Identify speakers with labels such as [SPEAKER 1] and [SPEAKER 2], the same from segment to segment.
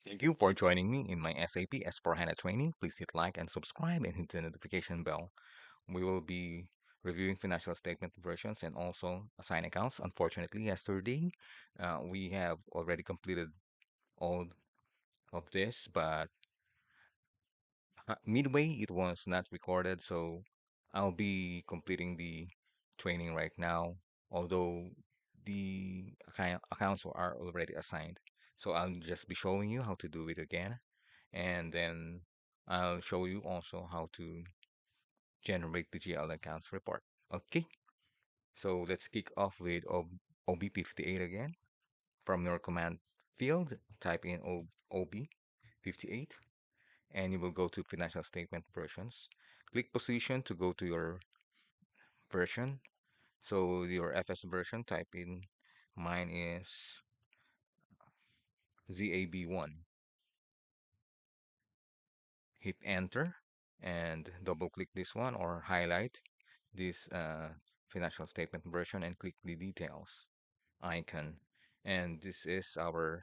[SPEAKER 1] Thank you for joining me in my SAP S for HANA training. Please hit like and subscribe and hit the notification bell. We will be reviewing financial statement versions and also assigned accounts. Unfortunately, yesterday we have already completed all of this, but midway it was not recorded, so I'll be completing the training right now, although the accounts are already assigned. So I'll just be showing you how to do it again, and then I'll show you also how to generate the GL accounts report. Okay, so let's kick off with OB58 again. From your command field, type in OB58 and you will go to financial statement versions. Click position to go to your version. So your FS version, type in mine is ZAB1. Hit enter and double click this one or highlight this financial statement version and click the details icon. And this is our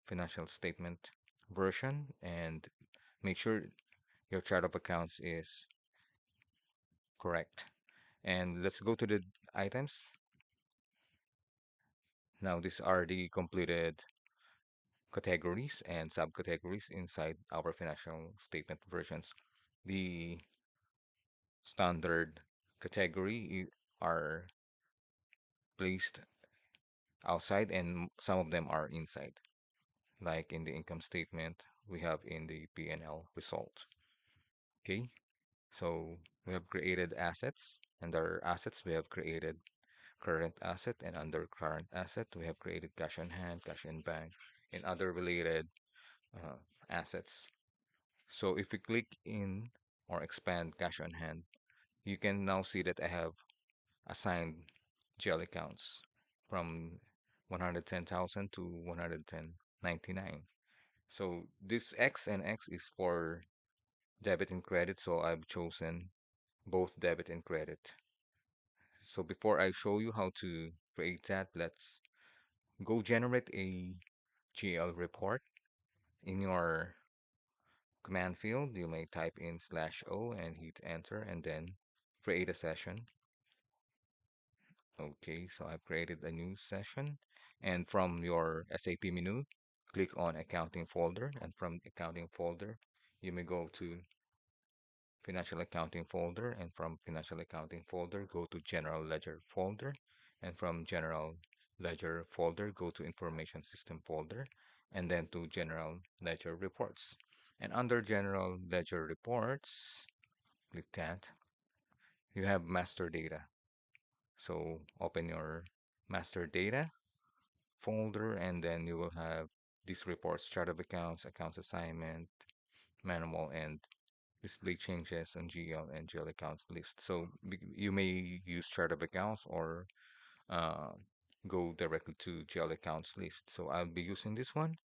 [SPEAKER 1] financial statement version, and make sure your chart of accounts is correct. And let's go to the items. Now, these are the completed categories and subcategories inside our financial statement versions. The standard category are placed outside and some of them are inside. Like in the income statement, we have in the P&L result. Okay, so we have created assets, and our assets we have created current asset, and under current asset we have created cash on hand, cash in bank, and other related uh, assets. So if we click in or expand cash on hand, you can now see that I have assigned GL accounts from 110,000 to 110.99. So this X and X is for debit and credit, so I've chosen both debit and credit. So before I show you how to create that, let's go generate a GL report. In your command field, you may type in /o and hit enter and then create a session. Okay, so I've created a new session. And from your SAP menu, click on accounting folder. And from accounting folder, you may go to financial accounting folder. And from financial accounting folder, go to general ledger folder. And from general ledger folder, go to information system folder. And then to general ledger reports. And under general ledger reports, click that. You have master data. So open your master data folder, and then you will have these reports: chart of accounts, accounts assignment, manual, and display changes on GL and GL accounts list. So you may use chart of accounts or uh, go directly to GL accounts list. So I'll be using this one.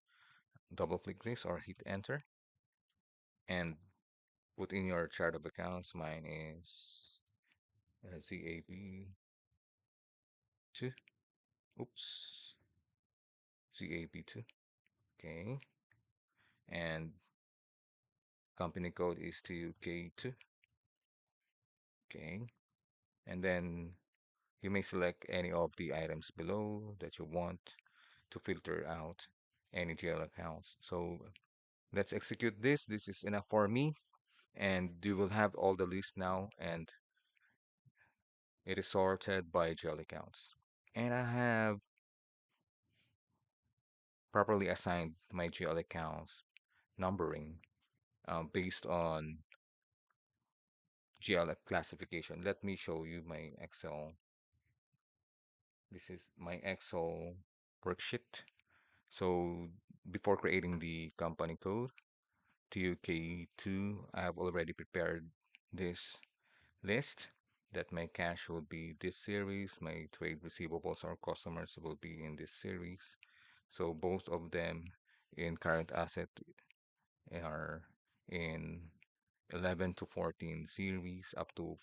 [SPEAKER 1] Double click this or hit enter and put in your chart of accounts. Mine is ZAB2. Oops, ZAB2. Okay. And company code is TUK2. Okay. And then you may select any of the items below that you want to filter out any GL accounts. So let's execute this. This is enough for me. And you will have all the list now, and it is sorted by GL accounts. And I have properly assigned my GL accounts numbering based on GL classification. Let me show you my Excel. This is my Excel worksheet. So before creating the company code, TUK2, I have already prepared this list that my cash will be this series, my trade receivables or customers will be in this series. So both of them in current asset are in 11 to 14 series up to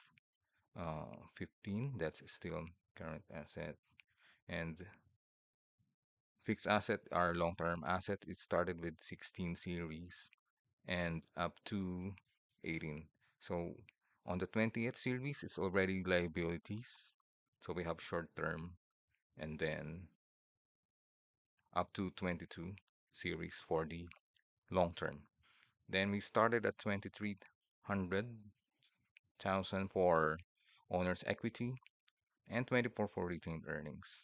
[SPEAKER 1] 15. That's still current asset. And Fixed asset are long-term asset. It started with 16 series and up to 18. So on the 20th series, it's already liabilities. So we have short-term and then up to 22 series for the long-term. Then we started at 2300,000 for owner's equity and 24 for retained earnings.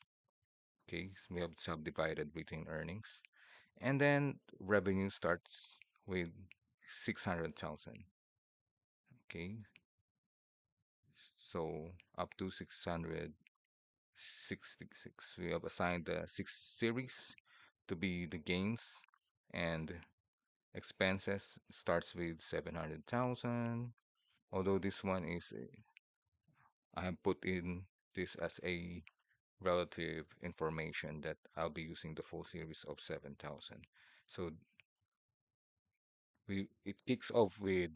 [SPEAKER 1] Okay, so we have subdivided retained earnings. And then revenue starts with 600,000. Okay, so up to 666. We have assigned the six series to be the gains, and expenses starts with 700,000. Although this one is, I have put in this as a relative information that I'll be using the full series of 7,000. So we it kicks off with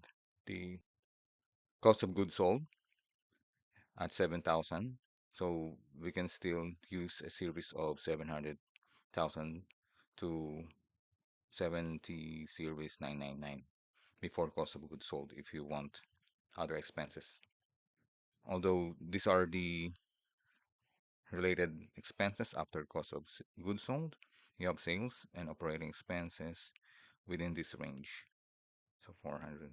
[SPEAKER 1] the cost of goods sold at 7,000. So we can still use a series of 700,000 to 70 series 999 before cost of goods sold if you want other expenses. Although these are the related expenses after cost of goods sold, you have sales and operating expenses within this range. So 400.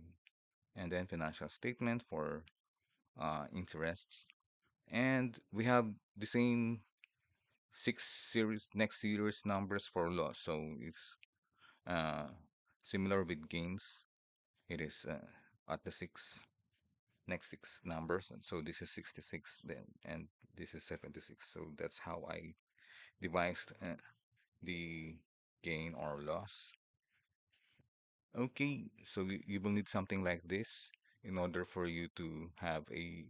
[SPEAKER 1] And then financial statement for interests. And we have the same six series, next series numbers for loss. So it's uh, similar with gains. It is at the next six numbers. And so this is 66 then, and this is 76. So that's how I devised the gain or loss. Okay, so you will need something like this in order for you to have a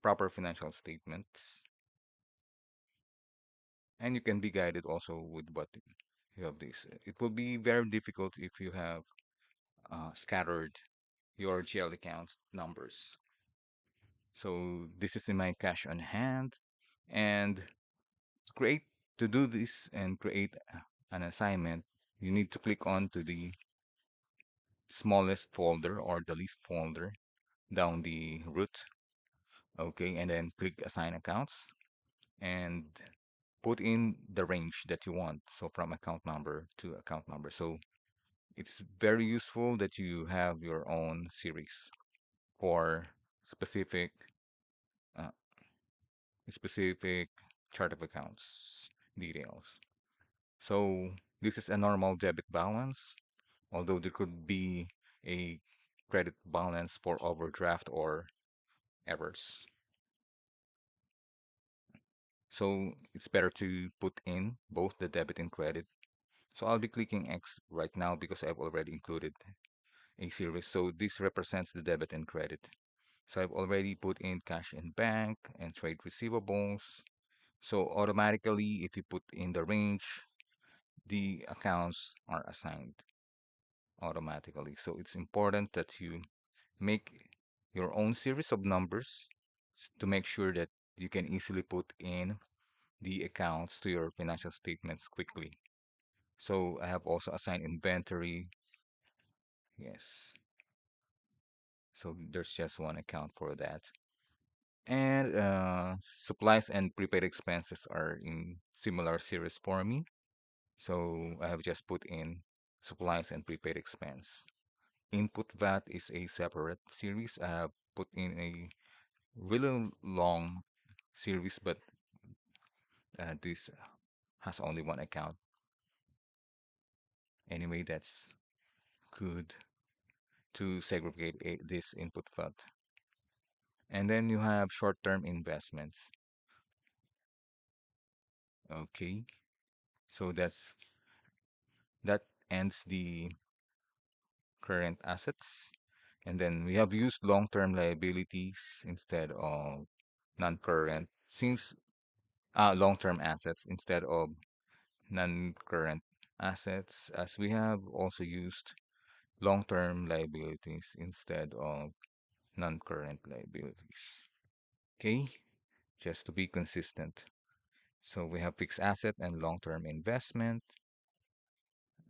[SPEAKER 1] proper financial statements, and you can be guided also with what you have this. It will be very difficult if you have scattered your GL accounts numbers. So this is in my cash on hand, and create to do this and create an assignment, you need to click on to the smallest folder or the least folder down the root. Okay, and then click assign accounts and put in the range that you want. So from account number to account number. So it's very useful that you have your own series for specific uh, specific chart of accounts details. So this is a normal debit balance, although there could be a credit balance for overdraft or errors. So it's better to put in both the debit and credit. So I'll be clicking X right now because I've already included a series. So this represents the debit and credit. So I've already put in cash in bank and trade receivables. So automatically, if you put in the range, the accounts are assigned automatically. So it's important that you make your own series of numbers to make sure that you can easily put in the accounts to your financial statements quickly. So I have also assigned inventory. Yes. So there's just one account for that. And supplies and prepaid expenses are in similar series for me. So I have just put in supplies and prepaid expense. Input VAT is a separate series. I have put in a really long series, but this has only one account. Anyway, that's good to segregate this input VAT. And then you have short-term investments. Okay, so that ends the current assets. And then we have used long-term liabilities instead of non-current, since long-term assets instead of non-current assets, as we have also used long-term liabilities instead of non-current liabilities. Okay, just to be consistent. So we have fixed asset and long-term investment.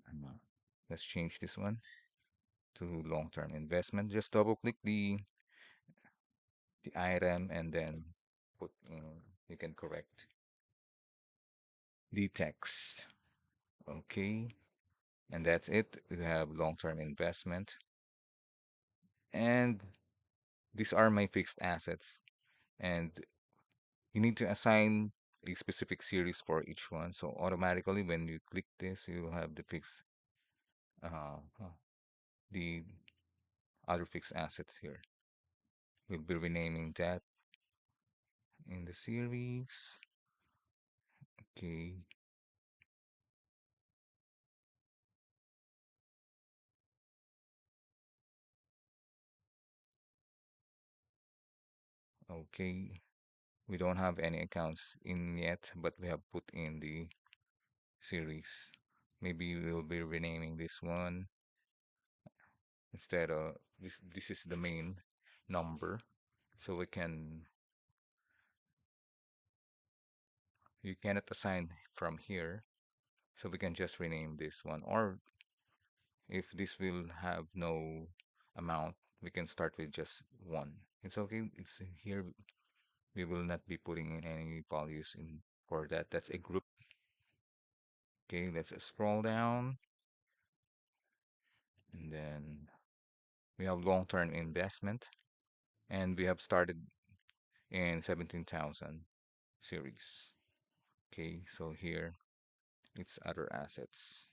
[SPEAKER 1] Uh, Let's change this one to long-term investment. Just double click the item and then put in, you can correct the text. Okay. And that's it. We have long-term investment. And these are my fixed assets. And you need to assign a specific series for each one. So automatically, when you click this, you will have the other fixed assets here. We'll be renaming that in the series. Okay. Okay. We don't have any accounts in yet, but we have put in the series. Maybe we'll be renaming this one instead of this is the main number. So we can you cannot assign from here. So we can just rename this one. Or if this will have no amount, we can start with just one. It's okay. It's here. We will not be putting in any values in for that. That's a group. Okay, let's scroll down. And then we have long-term investment. And we have started in 17,000 series. Okay, so here it's other assets.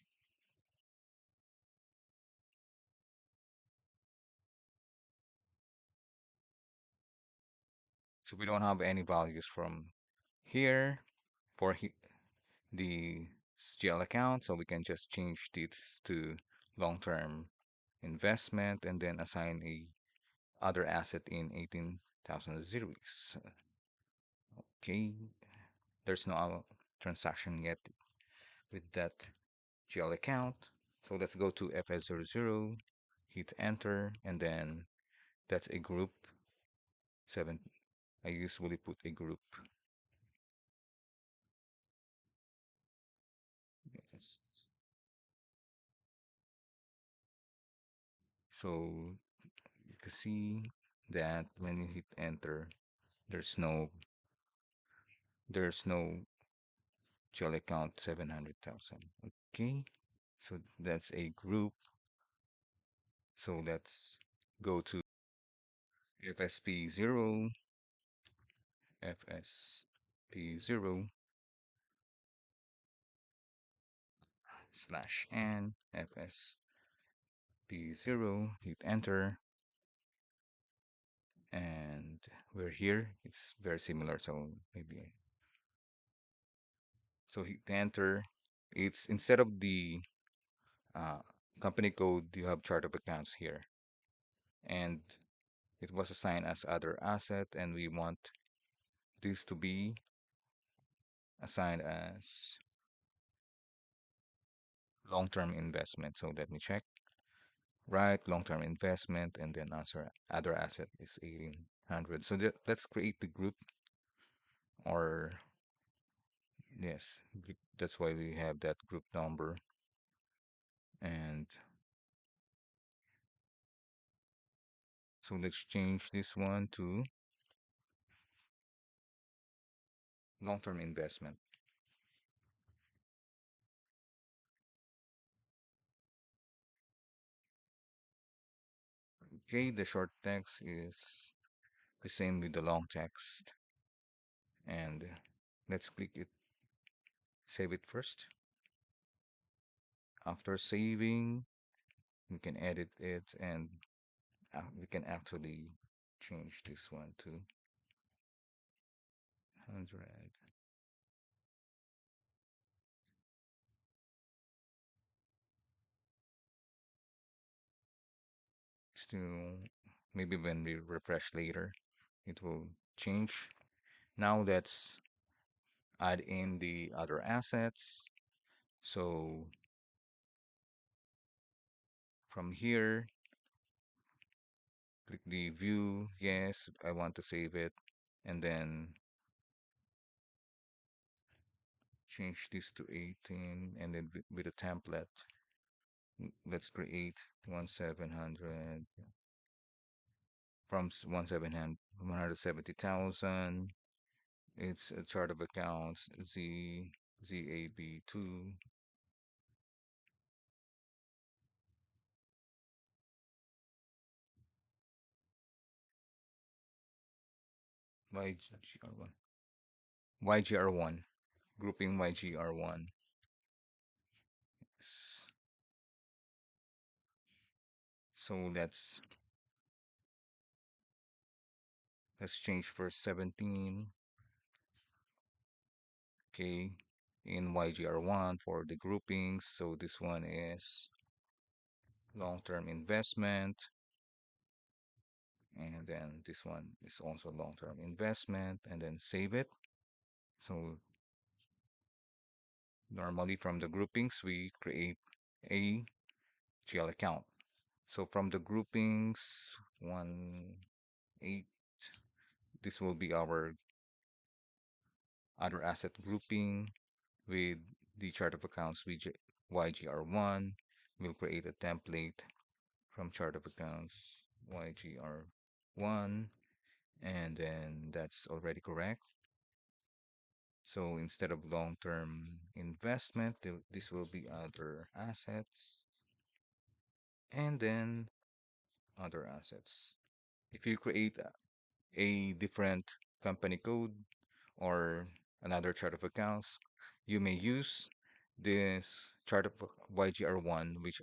[SPEAKER 1] So we don't have any values from here for the GL account. So we can just change this to long-term investment and then assign a other asset in 18,000 series. Okay, there's no transaction yet with that GL account. So let's go to FS00, hit enter, and then that's a group. Seven. I usually put a group. Yes. So you can see that when you hit enter, there's no there's no GL account 700,000. Okay, so that's a group. So let's go to FSP0, FSP0 slash n FSP0, hit enter, and we're here. It's very similar, so maybe so hit enter. It's instead of the uh, company code, you have chart of accounts here, and it was assigned as other asset, and we want this to be assigned as long-term investment. So let me check. Right, long-term investment, and then answer other asset is 1800. So let's create the group, or yes, that's why we have that group number. And so let's change this one to long-term investment. Okay, the short text is the same with the long text. And let's click it, save it first. After saving, we can edit it and we can actually change this one to 100. Still, maybe when we refresh later, it will change. Now let's add in the other assets. So from here, click the view. Yes, I want to save it. And then change this to 18, and then with a template, let's create 1,700 from 170,000. It's a chart of accounts ZAB2 YGR1 YGR1 grouping YGR1. So let's change for 17. Okay, in YGR1 for the groupings. So this one is long-term investment, and then this one is also long-term investment, and then save it. So normally from the groupings, we create a GL account. So from the groupings, 1, 8, this will be our other asset grouping with the chart of accounts YGR1. We'll create a template from chart of accounts YGR1, and then that's already correct. So instead of long-term investment, this will be other assets, and then other assets. If you create a different company code or another chart of accounts, you may use this chart of YGR1, which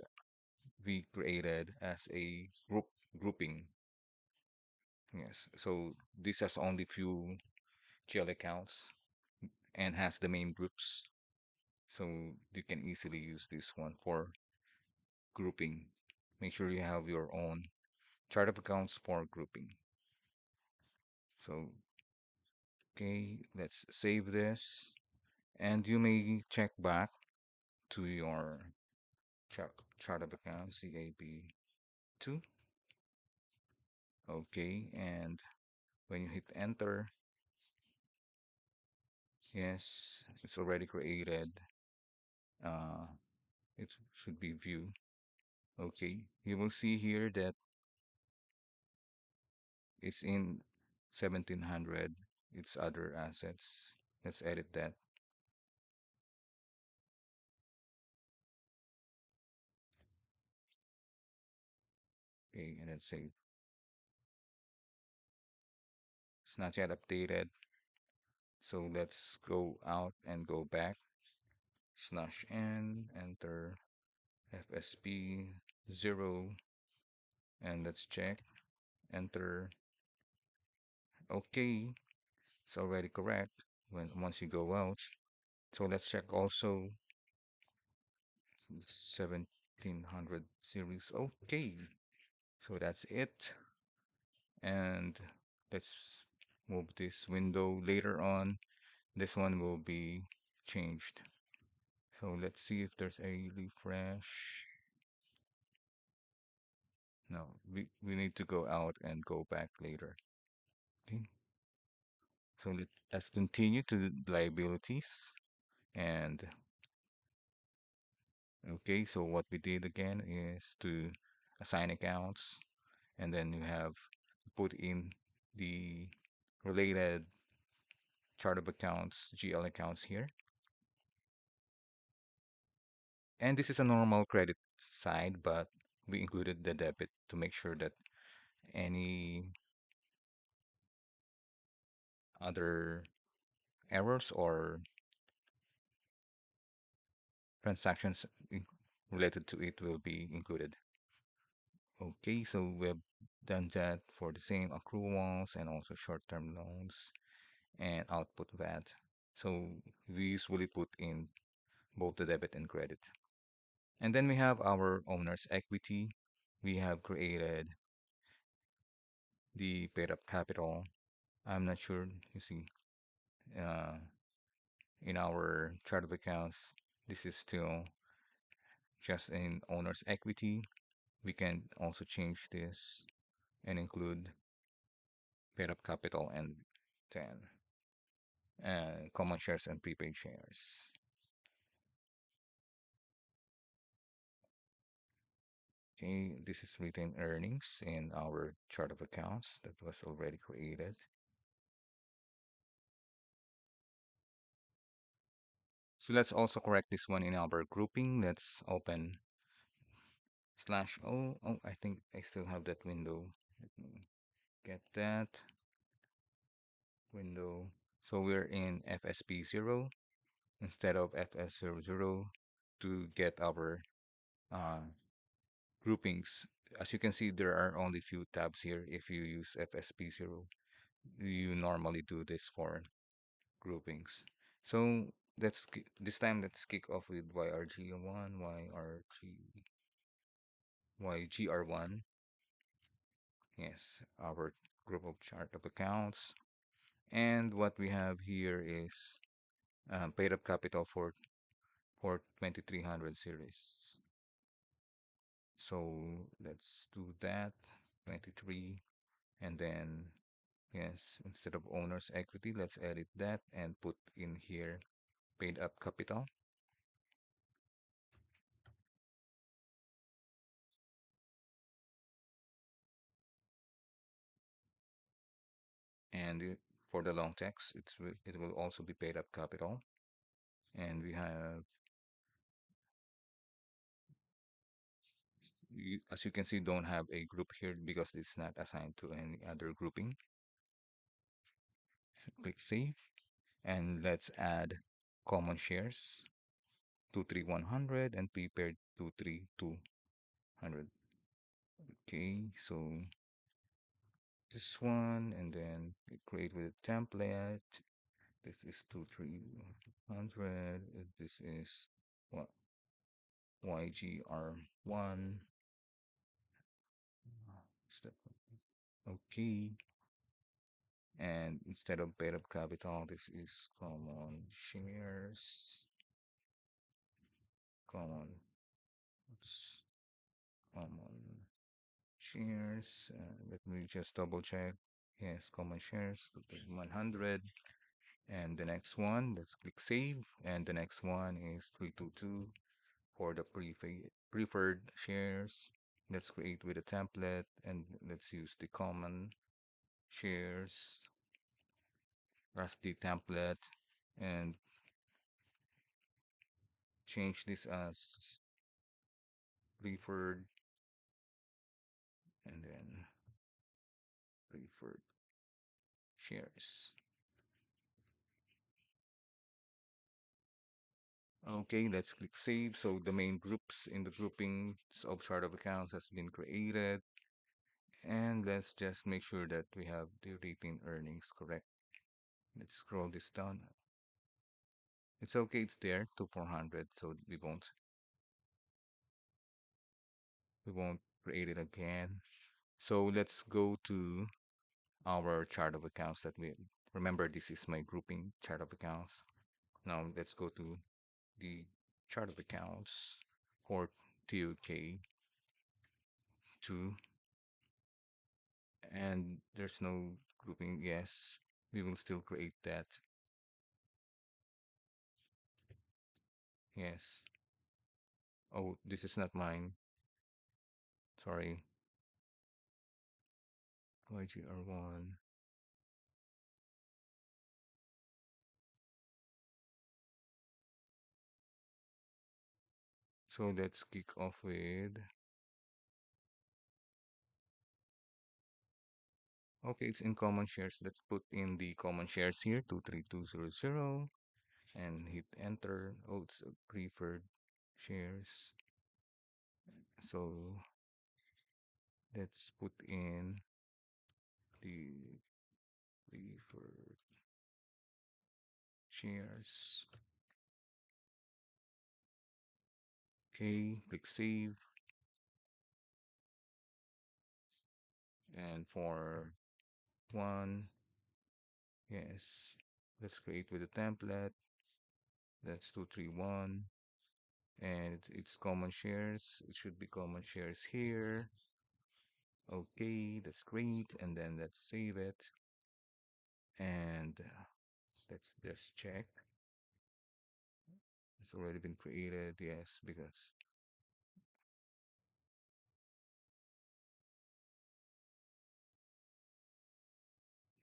[SPEAKER 1] we created as a grouping. Yes, so this has only few GL accounts and has the main groups. So you can easily use this one for grouping. Make sure you have your own chart of accounts for grouping. So, okay, let's save this. And you may check back to your chart of accounts, CAB2. Okay, and when you hit enter, yes, it's already created. Uh, it should be view. Okay, you will see here that it's in 1700. It's other assets. Let's edit that. Okay, and then save. It's not yet updated. So let's go out and go back. Slash n, enter FSP 0, and let's check. Enter. Okay, it's already correct once you go out. So let's check also 1700 series. Okay, so that's it. And let's move this window later on. This one will be changed. So let's see if there's a refresh. No, we need to go out and go back later. Okay, so let's continue to the liabilities. And okay, so what we did again is to assign accounts, and then you have put in the related chart of accounts, GL accounts here. And this is a normal credit side, but we included the debit to make sure that any other errors or transactions related to it will be included. Okay, so we've done that for the same accruals and also short-term loans and output VAT. So we usually put in both the debit and credit. And then we have our owner's equity. We have created the paid up capital. I'm not sure, you see, uh, in our chart of accounts, this is still just in owner's equity. We can also change this and include paid up capital and then common shares and prepaid shares. Okay, this is retained earnings in our chart of accounts that was already created. So let's also correct this one in our grouping. Let's open slash O. Oh, I think I still have that window. Let me get that window. So we're in FSP0 instead of FS00 to get our uh, groupings. As you can see, there are only few tabs here. If you use FSP0, you normally do this for groupings. So this time let's kick off with YRG1, YGR1. Yes, our group of chart of accounts. And what we have here is paid up capital for 2300 series. So let's do that, 23, and then yes, instead of owner's equity, let's edit that and put in here paid up capital. And for the long text, it will also be paid up capital. And we have, as you can see, don't have a group here because it's not assigned to any other grouping. So click save, and let's add common shares 23100 and prepared 23200. Okay, so this one, and then we create with a template. This is 23100. This is what YGR1. Step. Okay. And instead of paid up capital, this is common shares. Common. It's common shares. Let me just double check. Yes, common shares, 100. And the next one, let's click save. And the next one is 322 for the preferred shares. Let's create with a template and let's use the common shares as the template and change this as preferred and then preferred shares. Okay, let's click save. So the main groups in the grouping of chart of accounts has been created. And let's just make sure that we have the retained earnings correct. Let's scroll this down. It's okay, it's there to 400, so we won't create it again. So let's go to our chart of accounts that we remember this is my grouping chart of accounts. Now let's go to the chart of accounts for TUK2 and there's no grouping. Yes, we will still create that. Yes. Oh, this is not mine. Sorry. YGR1. So let's kick off with. Okay, it's in common shares. Let's put in the common shares here, 23200, and hit enter. Oh, it's preferred shares. So let's put in the preferred shares. Okay, click save. And for one, yes, let's create with a template. That's 231. And it's common shares. It should be common shares here. Okay, that's great. And then let's save it. And let's just check. It's already been created. Yes, because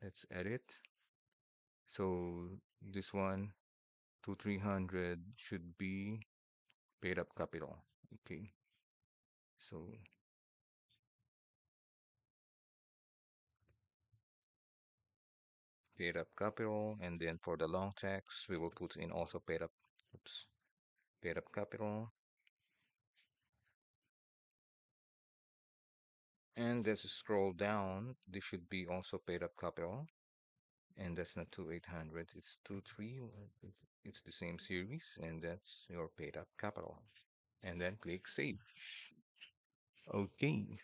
[SPEAKER 1] Let's edit. So this one, 300 should be paid up capital. Okay. So paid up capital, and then for the long text, we will put in also paid up, oops, paid up capital. And let's scroll down. This should be also paid up capital. And that's not 2800, it's 23. It's the same series, and that's your paid up capital. And then click save. Okay,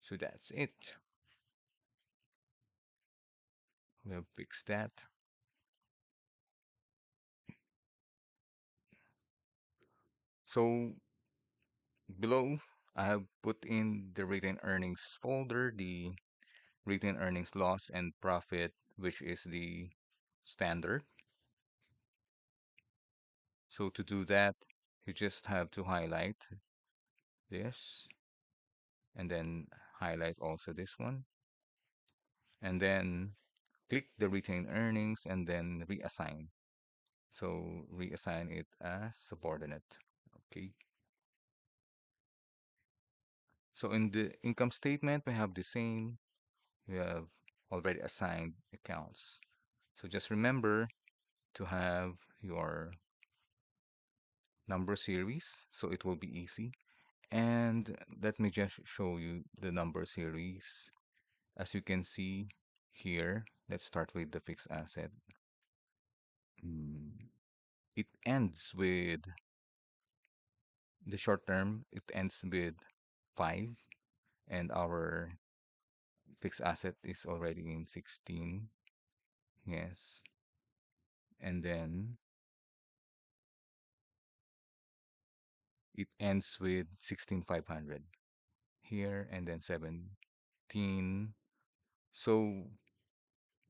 [SPEAKER 1] so that's it. We'll fix that. So below, I have put in the retained earnings folder, the retained earnings loss and profit, which is the standard. So to do that, you just have to highlight this and then highlight also this one, and then click the retained earnings and then reassign. So reassign it as subordinate. Okay. So in the income statement, we have the same. We have already assigned accounts. So just remember to have your number series so it will be easy. And let me just show you the number series. As you can see here, let's start with the fixed asset. Mm, It ends with the short term, it ends with 5, and our fixed asset is already in 16. Yes. And then it ends with 16,500 here, and then 17. So,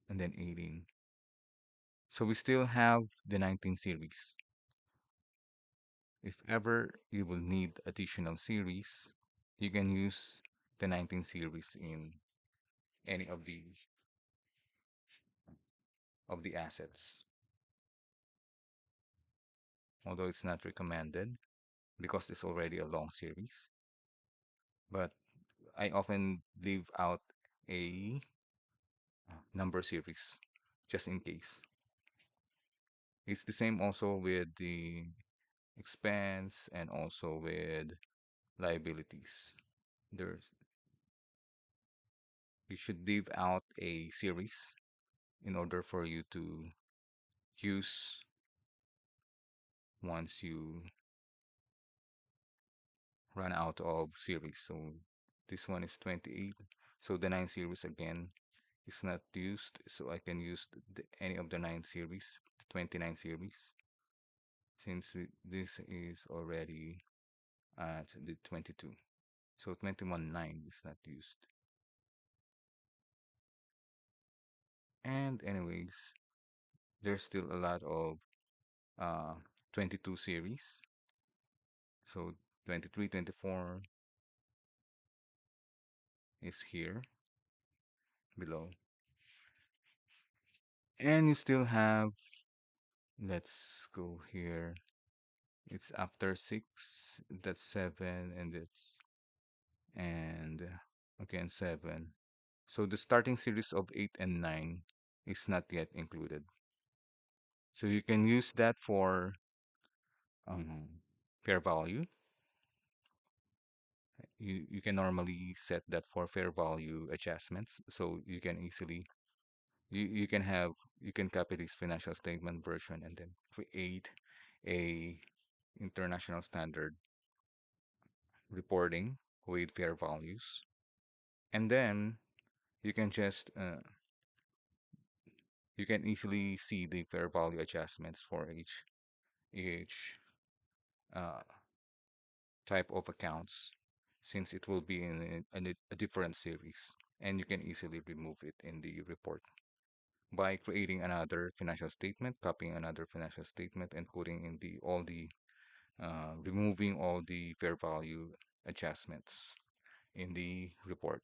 [SPEAKER 1] and then 18. So we still have the 19 series. If ever you will need additional series, you can use the 19 series in any of the assets. Although it's not recommended because it's already a long series, but I often leave out a number series just in case. It's the same also with the expense and also with liabilities. There's You should leave out a series in order for you to use once you run out of series. So this one is 28. So the 9 series again is not used. So I can use any of the 9 series, the 29 series, since this is already at the 22. So 21.9 is not used. And anyways, there's still a lot of uh, 22 series. So 23, 24 is here below. And you still have, let's go here. It's after 6, that's 7, and again 7. So the starting series of 8 and 9 is not yet included. So you can use that for um, fair value. You can normally set that for fair value adjustments. So you can easily you can have you can copy this financial statement version and then create a international standard reporting with fair values, and then you can just you can easily see the fair value adjustments for each uh, type of accounts, since it will be in a different series, and you can easily remove it in the report by creating another financial statement, copying another financial statement, and putting in the all the removing all the fair value adjustments in the report.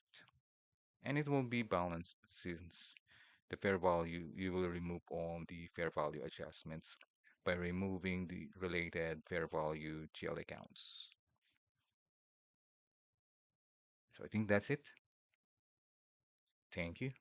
[SPEAKER 1] and it will be balanced since the fair value, you will remove all the fair value adjustments by removing the related fair value GL accounts. So I think that's it. Thank you.